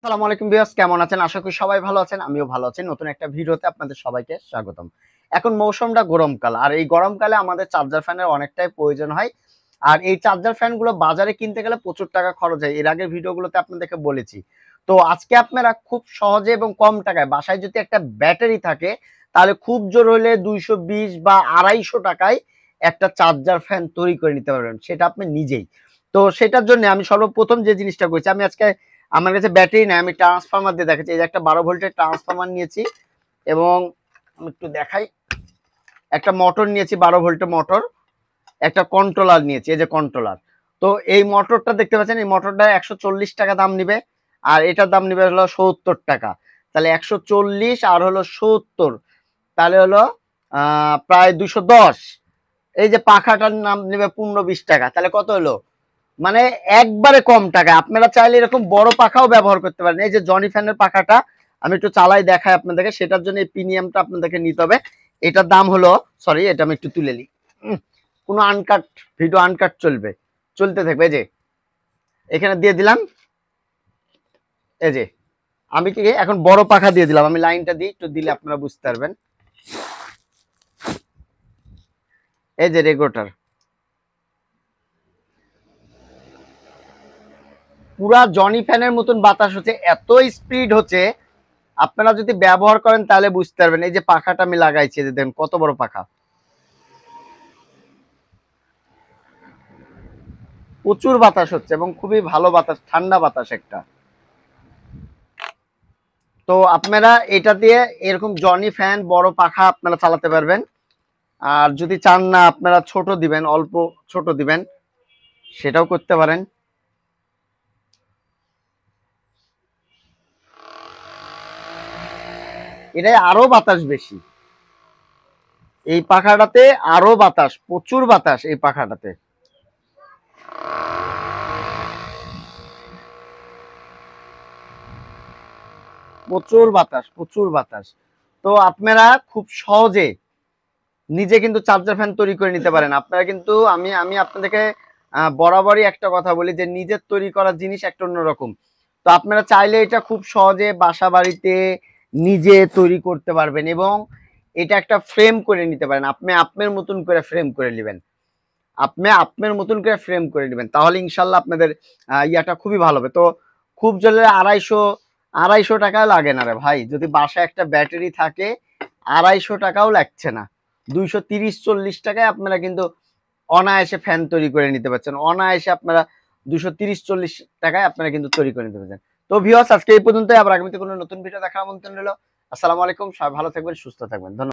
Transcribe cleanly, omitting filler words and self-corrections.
আসসালামু আলাইকুম ভিউয়ার্স, কেমন আছেন? আশা করি সবাই ভালো আছেন। আমিও ভালো আছি। নতুন একটা ভিডিওতে আপনাদের সবাইকে স্বাগতম। এখন মৌসুমটা গরমকাল, আর এই গরমকালে আমাদের চার্জার ফ্যানের অনেকটাই প্রয়োজন হয়। আর এই চার্জার ফ্যানগুলো বাজারে কিনতে গেলে প্রচুর টাকা খরচ হয়। এর আগের ভিডিওগুলোতে আপনাদেরকে বলেছি। তো আজকে আপনারা খুব সহজে এবং কম টাকায় বাসায় যদি একটা ব্যাটারি থাকে, তাহলে খুব জোর হলে 220 বা 250 টাকায় একটা চার্জার ফ্যান তৈরি করে নিতে পারবেন। সেটা আপনি নিজেই। তো সেটার জন্য আমি সর্বপ্রথম যে জিনিসটা করেছি, আমি আজকে আমার কাছে ব্যাটারি নাই, আমি ট্রান্সফরমার দিয়ে দেখাচ্ছি। এই যে একটা 12 ভোল্টের ট্রান্সফরমার নিয়েছি, এবং আমি একটু দেখাই, একটা মোটর নিয়েছি 12 ভোল্টের মোটর, একটা কন্ট্রোলার নিয়েছি, এই যে কন্ট্রোলার। তো এই মোটরটা দেখতে পাচ্ছেন, এই মোটরটা 140 টাকা দাম নিবে, আর এটার দাম নিবে হলো 70 টাকা। তাহলে 140 আর হলো 70, তাহলে হলো প্রায় 210। এই যে পাখাটার নাম নেবে 15-20 টাকা, তাহলে কত হলো? মানে একবারে কম টাকায় আপনারা চাইলে এরকম বড় পাখাও ব্যবহার করতে পারেন। এই যে জনি ফ্যানের পাখাটা আমি একটু চালাই দেখাই আপনাদেরকে, সেটার জন্য এই প্রিমিয়ামটা আপনাদেরকে নিতে হবে। এটার দাম হলো, সরি এটা আমি একটু তুলে নিই, কোনো আনকাট ভিডিও আনকাট চলবে, চলতে থাকবে। এই যে এখানে দিয়ে দিলাম, এই যে আমি কি এখন বড় পাখা দিয়ে দিলাম, আমি লাইনটা দিই একটু, দিলে আপনারা বুঝতে পারবেন। এই যে রেগুলেটর, পুরা জনি ফ্যানের মতন বাতাস হচ্ছে, এত স্পিড হচ্ছে। আপনারা যদি ব্যবহার করেন তাহলে বুঝতে পারবেন। এই যে পাখাটা আমি লাগাইছি, যে দেখেন কত বড় পাখা, প্রচুর বাতাস হচ্ছে এবং খুবই ভালো বাতাস, ঠান্ডা বাতাস একটা। তো আপনারা এটা দিয়ে এরকম জনি ফ্যান বড় পাখা আপনারা চালাতে পারবেন। আর যদি চান না আপনারা ছোট দিবেন, অল্প ছোট দিবেন, সেটাও করতে পারেন। এটাই আরো বাতাস বেশি, এই পাখাটাতে আরো বাতাস, প্রচুর বাতাস এই পাখাটাতে। প্রচুর বাতাস, প্রচুর বাতাস। তো আপনারা খুব সহজে নিজে কিন্তু চার্জার ফ্যান তৈরি করে নিতে পারেন। আপনারা কিন্তু আমি আমি আপনাদেরকে বরাবরই একটা কথা বলি, যে নিজের তৈরি করা জিনিস একটা অন্যরকম। তো আপনারা চাইলে এটা খুব সহজে বাসা বাড়িতে নিজে তৈরি করতে পারবেন, এবং এটা একটা ফ্রেম করে নিতে পারেন। আপনি আপনার মতন করে ফ্রেম করে নেবেন, আপনি আপনার মতন করে ফ্রেম করে নেবেন, তাহলে ইনশাল্লাহ আপনাদের ইয়াটা খুবই ভালো হবে। তো খুব জলে 250 টাকা লাগে না রে ভাই, যদি বাসায় একটা ব্যাটারি থাকে 250 টাকাও লাগছে না। 230-40 টাকায় আপনারা কিন্তু অনায়াসে ফ্যান তৈরি করে নিতে পারছেন। অনায়াসে আপনারা 230-40 টাকায় আপনারা কিন্তু তৈরি করে নিতে পারছেন। তো ভিউয়ার্স, আজকে এই পর্যন্তই। আবার আগামীতে কোনো নতুন ভিডিও দেখার আমন্ত্রণ রইল। আসসালামু আলাইকুম, সবাই ভালো থাকবেন, সুস্থ থাকবেন, ধন্যবাদ।